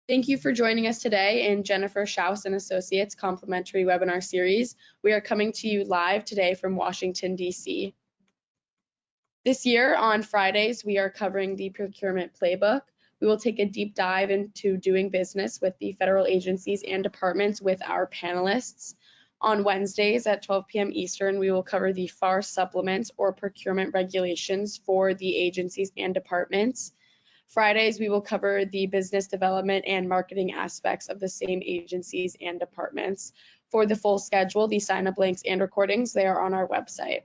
Thank you for joining us today in Jennifer Schaus and Associates complimentary webinar series. We are coming to you live today from Washington, D.C. This year on Fridays, we are covering the Procurement Playbook. We will take a deep dive into doing business with the federal agencies and departments with our panelists. On Wednesdays at 12 p.m. Eastern, we will cover the FAR supplements or procurement regulations for the agencies and departments. Fridays, we will cover the business development and marketing aspects of the same agencies and departments. For the full schedule, the sign-up links and recordings, they are on our website.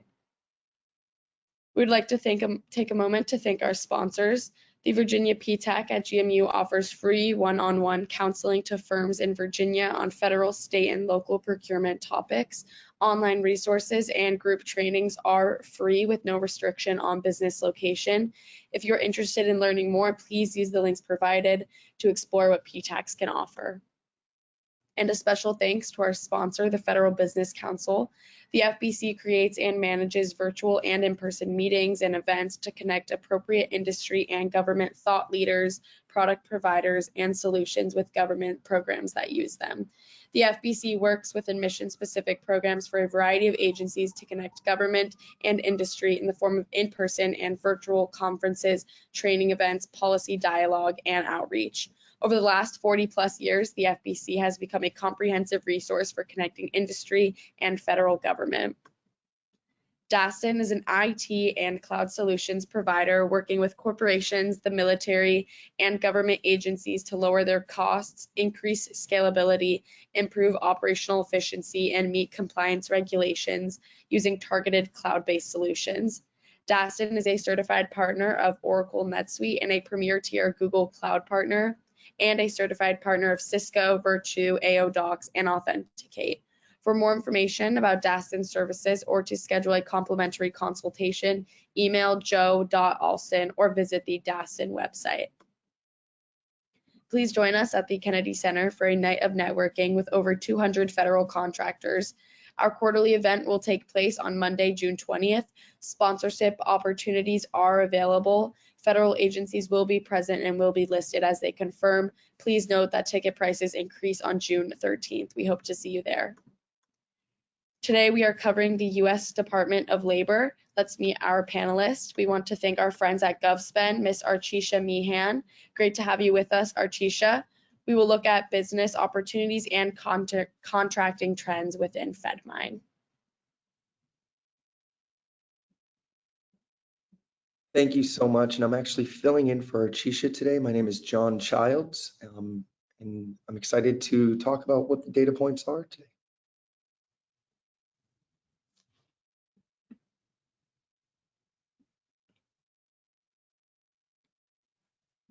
We'd like to take a moment to thank our sponsors. The Virginia PTAC at GMU offers free one-on-one counseling to firms in Virginia on federal, state, and local procurement topics. Online resources and group trainings are free with no restriction on business location. If you're interested in learning more, please use the links provided to explore what PTACs can offer. And a special thanks to our sponsor, the Federal Business Council. The FBC creates and manages virtual and in-person meetings and events to connect appropriate industry and government thought leaders, product providers, and solutions with government programs that use them. The FBC works within mission-specific programs for a variety of agencies to connect government and industry in the form of in-person and virtual conferences, training events, policy dialogue, and outreach. Over the last 40+ years, the FBC has become a comprehensive resource for connecting industry and federal government. DASTN is an IT and cloud solutions provider working with corporations, the military, and government agencies to lower their costs, increase scalability, improve operational efficiency, and meet compliance regulations using targeted cloud-based solutions. DASTN is a certified partner of Oracle NetSuite and a premier tier Google Cloud partner, and a certified partner of Cisco, Virtue, AODocs, and Authenticate. For more information about DASTN services or to schedule a complimentary consultation, email joe.alston or visit the DASTN website. Please join us at the Kennedy Center for a night of networking with over 200 federal contractors. Our quarterly event will take place on Monday, June 20th. Sponsorship opportunities are available. Federal agencies will be present and will be listed as they confirm. Please note that ticket prices increase on June 13th. We hope to see you there. Today we are covering the U.S. Department of Labor. Let's meet our panelists. We want to thank our friends at GovSpend, Ms. Archisha Meehan. Great to have you with us, Archisha. We will look at business opportunities and contracting trends within FedMine. Thank you so much, and I'm actually filling in for Archisha today. My name is John Childs, and I'm excited to talk about what the data points are today.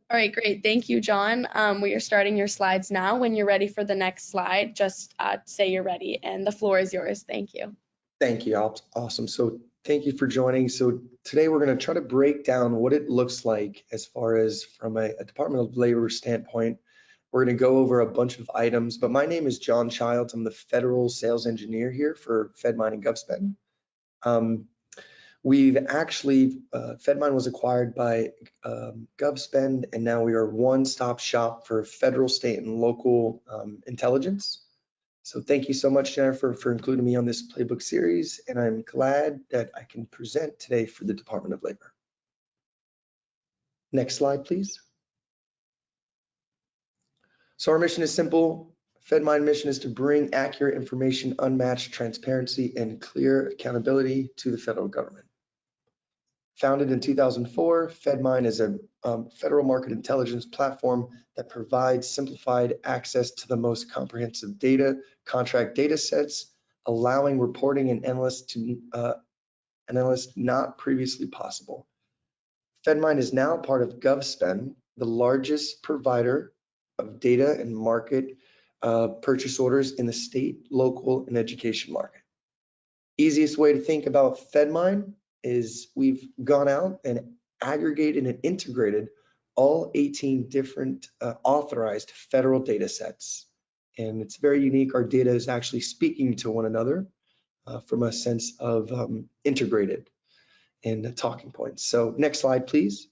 All right, great. Thank you, John. We are starting your slides now. When you're ready for the next slide, just say you're ready, and the floor is yours. Thank you. Thank you. Awesome. So thank you for joining. So today we're going to try to break down what it looks like as far as from a Department of Labor standpoint. We're going to go over a bunch of items, but my name is John Childs. I'm the federal sales engineer here for FedMine and GovSpend. We've actually, FedMine was acquired by GovSpend, and now we are one-stop shop for federal, state, and local intelligence. So thank you so much, Jennifer, for including me on this Playbook series, and I'm glad that I can present today for the Department of Labor. Next slide, please. So our mission is simple. FedMine mission is to bring accurate information, unmatched transparency, and clear accountability to the federal government. Founded in 2004, FedMine is a federal market intelligence platform that provides simplified access to the most comprehensive data, contract data sets, allowing reporting and analysts not previously possible. FedMine is now part of GovSpend, the largest provider of data and market purchase orders in the state, local, and education market. Easiest way to think about FedMine is we've gone out and aggregated and integrated all 18 different authorized federal data sets. And it's very unique. Our data is actually speaking to one another from a sense of integrated and talking points. So next slide, please.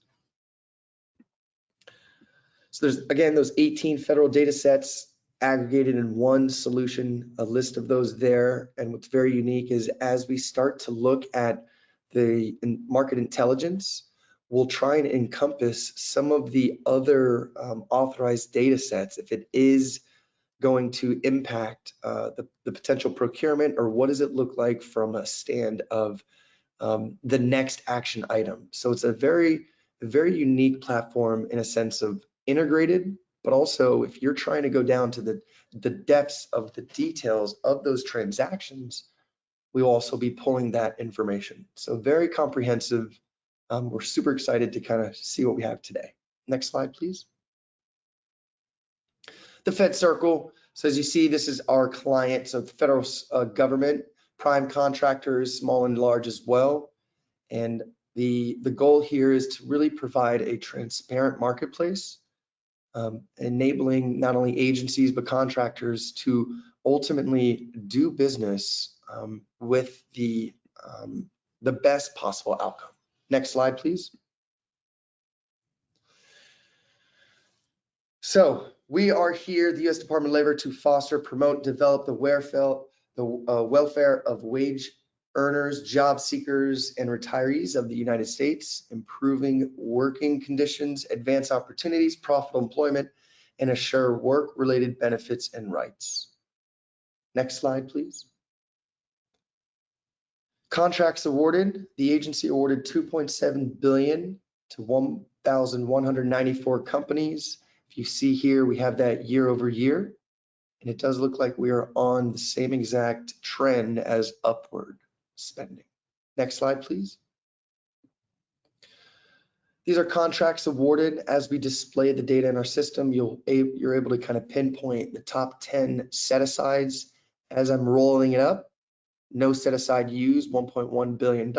So there's, again, those 18 federal data sets aggregated in one solution, a list of those there. And what's very unique is as we start to look at the market intelligence, we'll try and encompass some of the other authorized data sets if it is going to impact the potential procurement, or what does it look like from a stand of the next action item. So it's a very unique platform in a sense of integrated, but also if you're trying to go down to the depths of the details of those transactions, we'll also be pulling that information. So very comprehensive. We're super excited to kind of see what we have today. Next slide, please. The Fed Circle. So as you see, this is our client, so the federal government, prime contractors, small and large as well. And the goal here is to really provide a transparent marketplace, enabling not only agencies but contractors to ultimately do business with the best possible outcome. Next slide, please. So we are here, the U.S. Department of Labor, to foster, promote, develop the welfare of wage earners, job seekers, and retirees of the United States, improving working conditions, advance opportunities, profitable employment, and assure work-related benefits and rights. Next slide, please. Contracts awarded. The agency awarded $2.7 billion to 1,194 companies. If you see here, we have that year over year, and it does look like we are on the same exact trend as upward spending. Next slide, please. These are contracts awarded. As we display the data in our system, you're able to kind of pinpoint the top 10 set-asides. As I'm rolling it up, no set-aside used, $1.1 billion.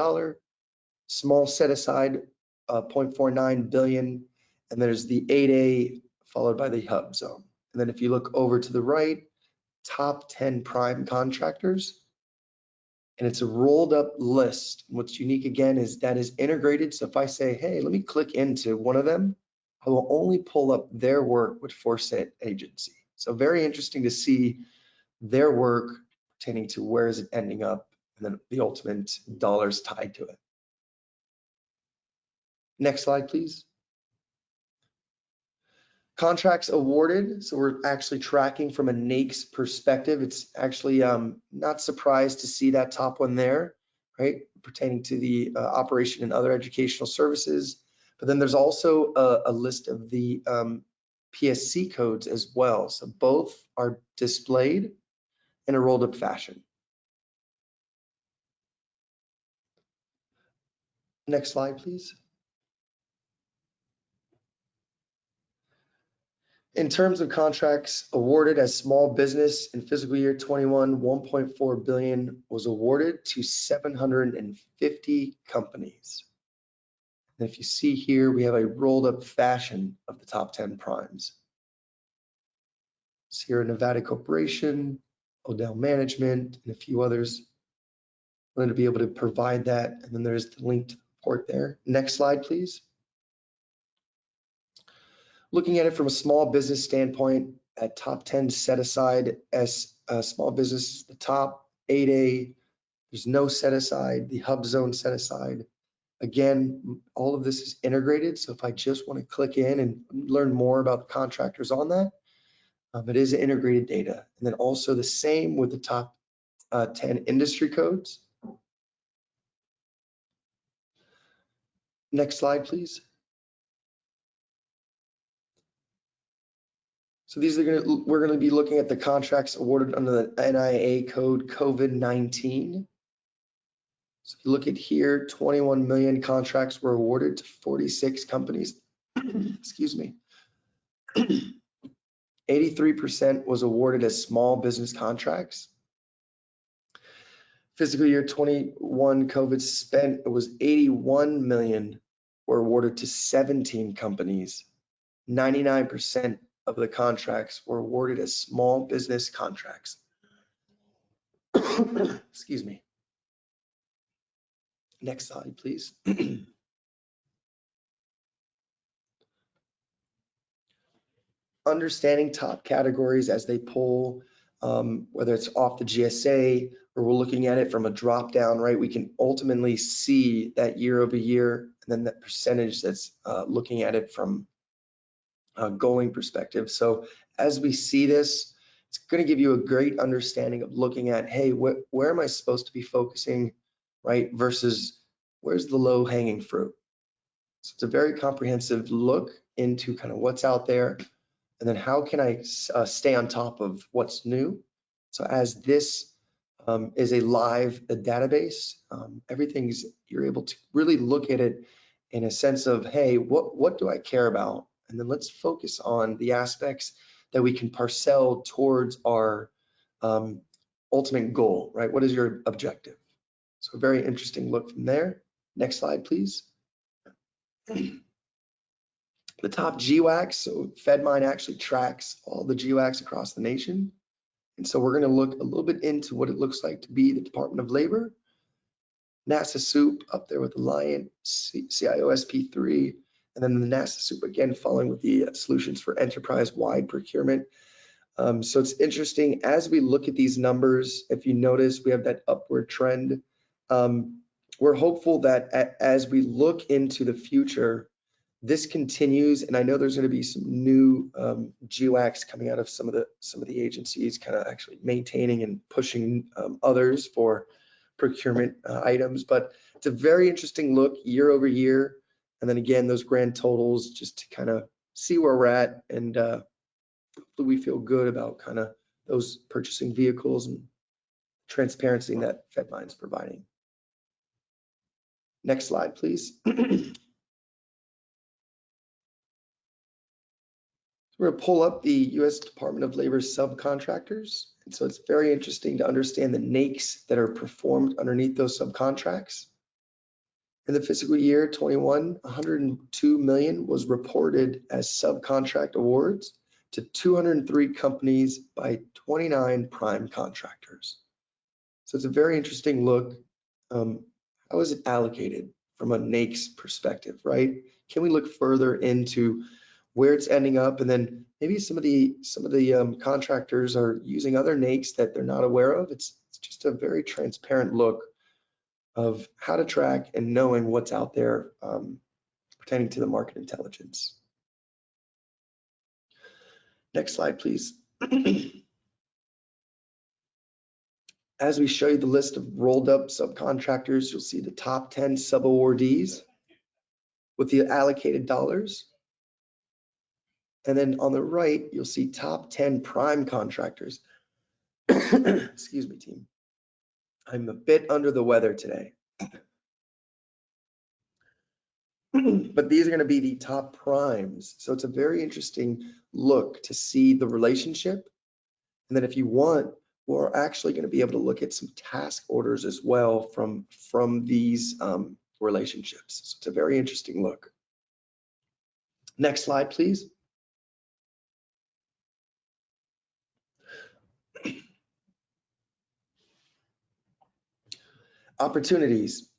Small set-aside, $0.49 billion. And there's the 8A followed by the hub zone. And then if you look over to the right, top 10 prime contractors. And it's a rolled up list. What's unique again is that is integrated. So if I say, hey, let me click into one of them, I will only pull up their work with Foresight agency. So very interesting to see their work pertaining to where is it ending up and then the ultimate dollars tied to it. Next slide, please. Contracts awarded, so we're actually tracking from a NAICS perspective. It's actually not surprised to see that top one there, right, pertaining to the operation and other educational services. But then there's also a list of the PSC codes as well. So both are displayed in a rolled up fashion. Next slide, please. In terms of contracts awarded as small business in fiscal year 21, 1.4 billion was awarded to 750 companies. And if you see here, we have a rolled up fashion of the top 10 primes. Sierra Nevada Corporation, Odell Management, and a few others. I'm going to be able to provide that. And then there's the link to the report there. Next slide, please. Looking at it from a small business standpoint, at top 10 set aside as small business, the top 8A, there's no set aside, the hub zone set aside. Again, all of this is integrated. So if I just want to click in and learn more about the contractors on that, it is integrated data. And then also the same with the top 10 industry codes. Next slide, please. So we're going to be looking at the contracts awarded under the NIA code COVID-19. So if you look at here, 21 million contracts were awarded to 46 companies. Excuse me. 83% was awarded as small business contracts. Fiscal year 21 COVID spent, it was 81 million were awarded to 17 companies. 99% of the contracts were awarded as small business contracts. Excuse me. Next slide, please. understanding top categories as they pull, whether it's off the GSA or we're looking at it from a drop down, right? We can ultimately see that year over year, and then that percentage that's looking at it from a going perspective. So as we see this, it's going to give you a great understanding of looking at, hey, where am I supposed to be focusing, right? Versus where's the low hanging fruit. So it's a very comprehensive look into kind of what's out there, and then how can I stay on top of what's new. So as this is a live database, you're able to really look at it in a sense of, hey, what do I care about? And then let's focus on the aspects that we can parcel towards our ultimate goal, right? What is your objective? So a very interesting look from there. Next slide, please. The top GWACs, so FedMine actually tracks all the GWACs across the nation. And so we're going to look a little bit into what it looks like to be the Department of Labor. NASA SOUP up there with Alliant, CIOSP3, and then the NASA SOUP again following with the solutions for enterprise-wide procurement. So it's interesting as we look at these numbers, if you notice, we have that upward trend. We're hopeful that as we look into the future, this continues, and I know there's going to be some new GWACs coming out of some of the agencies, kind of actually maintaining and pushing others for procurement items. But it's a very interesting look year over year, and then again those grand totals just to kind of see where we're at, and hopefully we feel good about kind of those purchasing vehicles and transparency that FedMine's providing. Next slide, please. We're going to pull up the U.S. Department of Labor subcontractors. And so it's very interesting to understand the NAICS that are performed underneath those subcontracts. In the fiscal year 21, 102 million was reported as subcontract awards to 203 companies by 29 prime contractors. So it's a very interesting look. How is it allocated from a NAICS perspective, right? Can we look further into where it's ending up, and then maybe some of the contractors are using other NAICS that they're not aware of. It's just a very transparent look of how to track and knowing what's out there pertaining to the market intelligence. Next slide, please. As we show you the list of rolled up subcontractors, you'll see the top 10 subawardees with the allocated dollars. And then on the right, you'll see top 10 prime contractors. Excuse me, team. I'm a bit under the weather today. But these are going to be the top primes. So it's a very interesting look to see the relationship. And then if you want, we're actually going to be able to look at some task orders as well from these relationships. So it's a very interesting look. Next slide, please. Opportunities.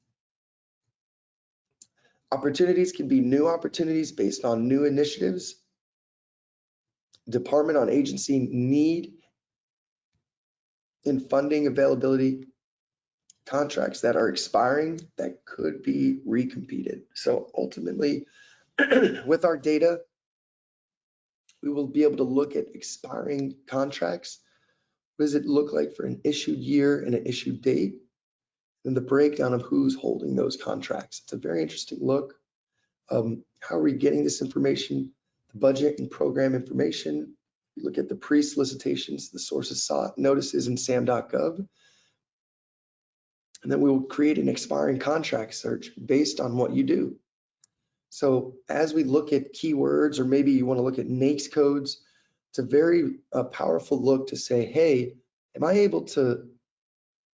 Opportunities can be new opportunities based on new initiatives, department on agency need, and funding availability, contracts that are expiring that could be recompeted. So ultimately, with our data, we will be able to look at expiring contracts. What does it look like for an issued year and an issued date? And the breakdown of who's holding those contracts. It's a very interesting look. How are we getting this information? The budget and program information. We look at the pre-solicitations, the sources sought notices in SAM.gov. And then we will create an expiring contract search based on what you do. So as we look at keywords, or maybe you want to look at NAICS codes, it's a very powerful look to say, hey, am I able to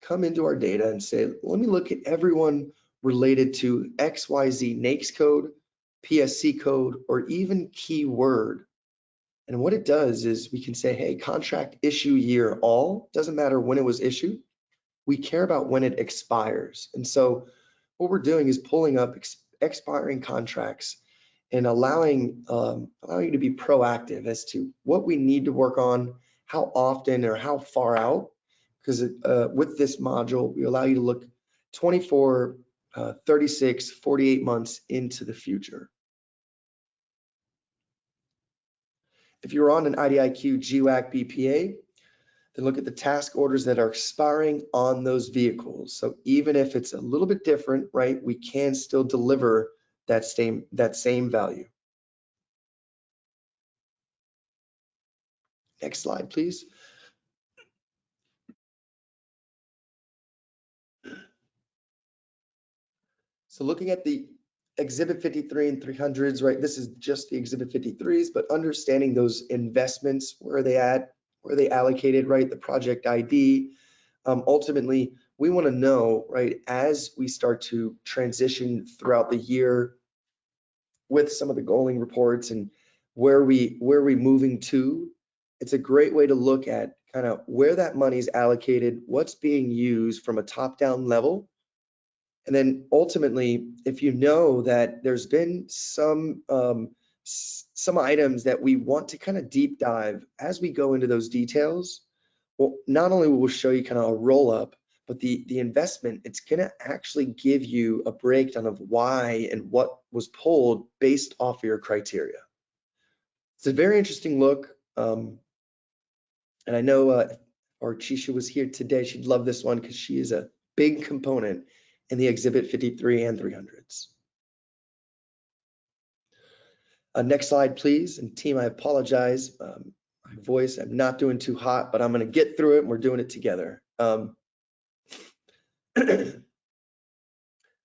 come into our data and say, let me look at everyone related to XYZ NAICS code, PSC code, or even keyword. And what it does is we can say, hey, contract issue year all, doesn't matter when it was issued. We care about when it expires. And so what we're doing is pulling up expiring contracts and allowing you to be proactive as to what we need to work on, how often or how far out. Because with this module, we allow you to look 24, 36, 48 months into the future. If you're on an IDIQ, GWAC, BPA, then look at the task orders that are expiring on those vehicles. So even if it's a little bit different, right, we can still deliver that same value. Next slide, please. So looking at the Exhibit 53 and 300s, right, this is just the Exhibit 53s, but understanding those investments, where are they at, where are they allocated, right, the project ID. Ultimately, we want to know, right, as we start to transition throughout the year with some of the goaling reports and where we moving to, it's a great way to look at kind of where that money is allocated, what's being used from a top-down level. And then ultimately, if you know that there's been some items that we want to kind of deep dive as we go into those details, well, not only will we show you kind of a roll up, but the investment, it's going to actually give you a breakdown of why and what was pulled based off of your criteria. It's a very interesting look. And I know our Chisha was here today. She'd love this one because she is a big component in the Exhibit 53 and 300s. Next slide, please. And team, I apologize. My voice, I'm not doing too hot, but I'm going to get through it and we're doing it together. We're going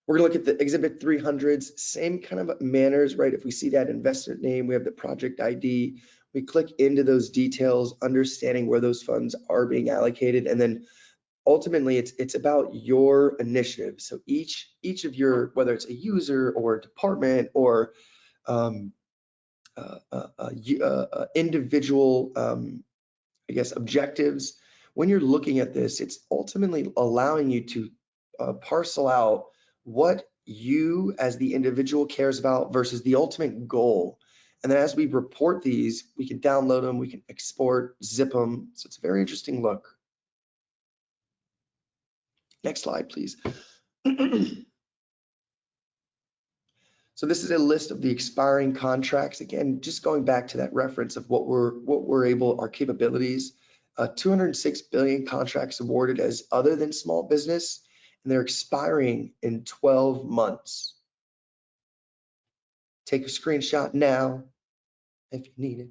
to look at the Exhibit 300s, same kind of manners, right? If we see that investment name, we have the project ID, we click into those details, understanding where those funds are being allocated, and then ultimately, it's about your initiative. So each of your, whether it's a user or a department or individual, I guess, objectives, when you're looking at this, it's ultimately allowing you to parcel out what you as the individual cares about versus the ultimate goal. And then as we report these, we can download them, we can export, zip them. So it's a very interesting look. Next slide, please. So this is a list of the expiring contracts. Again, just going back to that reference of what we're able, our capabilities. 206 billion contracts awarded as other than small business, and they're expiring in 12 months. Take a screenshot now if you need it.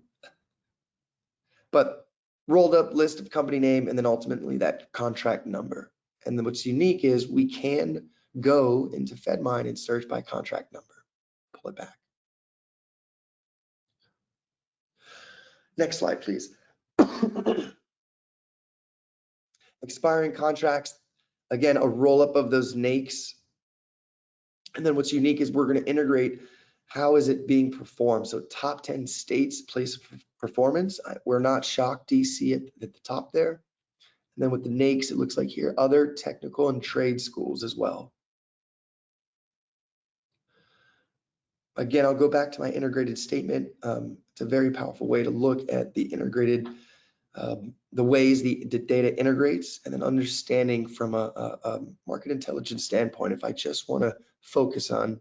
But rolled up list of company name and then ultimately that contract number. And then what's unique is we can go into FedMine and search by contract number. Pull it back. Next slide, please. Expiring contracts, again, a roll up of those NAICS. And then what's unique is we're going to integrate how is it being performed. So top 10 states place of performance. We're not shocked DC at the top there. And then with the NAICS, it looks like here, other technical and trade schools as well. Again, I'll go back to my integrated statement. It's a very powerful way to look at the integrated, the ways the data integrates, and then understanding from a market intelligence standpoint, if I just want to focus on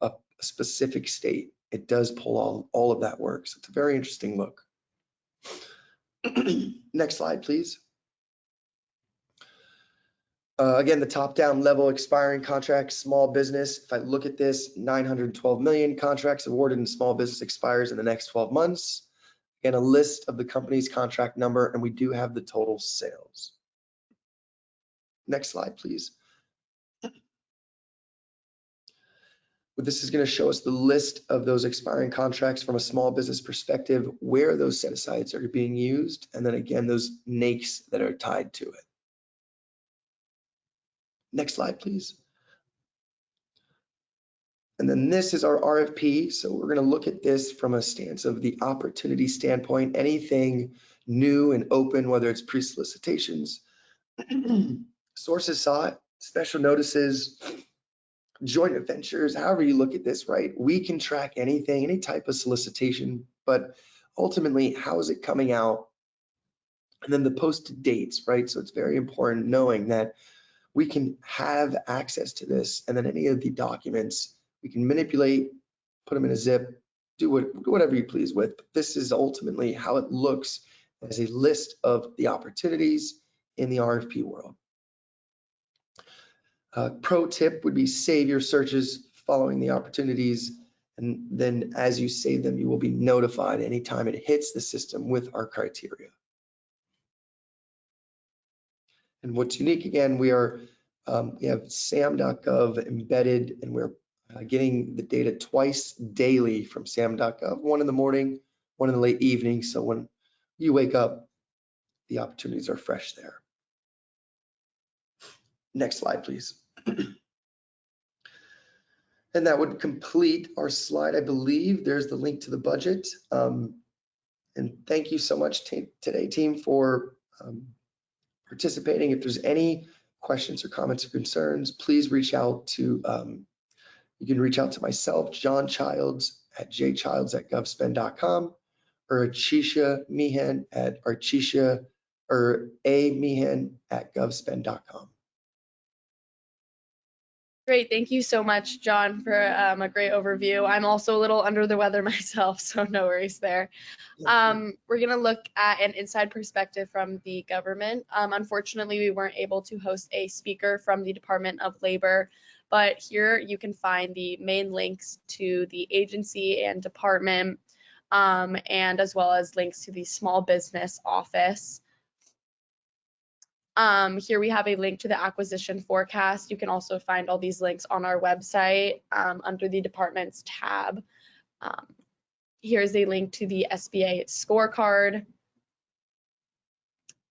a specific state, it does pull all of that work. So it's a very interesting look. Next slide, please. Again, the top-down level expiring contracts, small business. If I look at this, 912 million contracts awarded in small business expires in the next 12 months. Again, a list of the company's contract number, and we do have the total sales. Next slide, please. This is going to show us the list of those expiring contracts from a small business perspective, where those set-asides are being used, and then again, those NAICS that are tied to it. Next slide, please. And then this is our RFP. So we're going to look at this from a stance of the opportunity standpoint, anything new and open, whether it's pre-solicitations, sources sought, special notices, joint ventures, however you look at this, right? We can track anything, any type of solicitation, but ultimately, how is it coming out? And then the posted dates, right? So it's very important knowing that we can have access to this, and then any of the documents we can manipulate, put them in a zip, do whatever you please with. But this is ultimately how it looks as a list of the opportunities in the RFP world. Pro tip would be save your searches following the opportunities, and then as you save them, you will be notified anytime it hits the system with our criteria. And what's unique, again, we have sam.gov embedded, and we're getting the data twice daily from sam.gov, one in the morning, one in the late evening. So when you wake up, the opportunities are fresh there. Next slide, please. And that would complete our slide. I believe there's the link to the budget. And thank you so much today, team, for participating. If there's any questions or comments or concerns, please reach out to, you can reach out to myself, John Childs at jchilds@govspend.com, or Archisha Meehan at Meehan@govspend.com. Great, thank you so much, John, for a great overview. I'm also a little under the weather myself, so no worries there. We're gonna look at an inside perspective from the government. Unfortunately, we weren't able to host a speaker from the Department of Labor, but here you can find the main links to the agency and department, and as well as links to the small business office. Here we have a link to the acquisition forecast. You can also find all these links on our website under the departments tab. Here's a link to the SBA scorecard.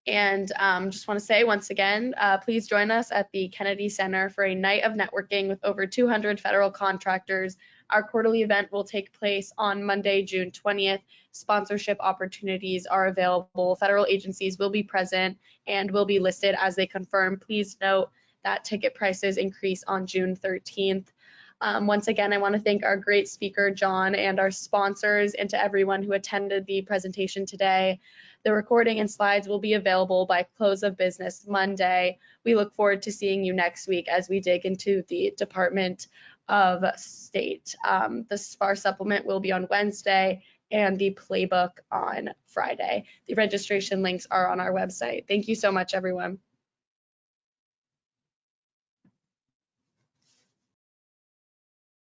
And just want to say once again, please join us at the Kennedy Center for a night of networking with over 200 federal contractors. Our quarterly event will take place on Monday, June 20th. Sponsorship opportunities are available. Federal agencies will be present and will be listed as they confirm. Please note that ticket prices increase on June 13th. Once again, I want to thank our great speaker, John, and our sponsors, and to everyone who attended the presentation today. The recording and slides will be available by close of business Monday. We look forward to seeing you next week as we dig into the Department of State. The SPAR supplement will be on Wednesday and the Playbook on Friday. The registration links are on our website. Thank you so much, everyone.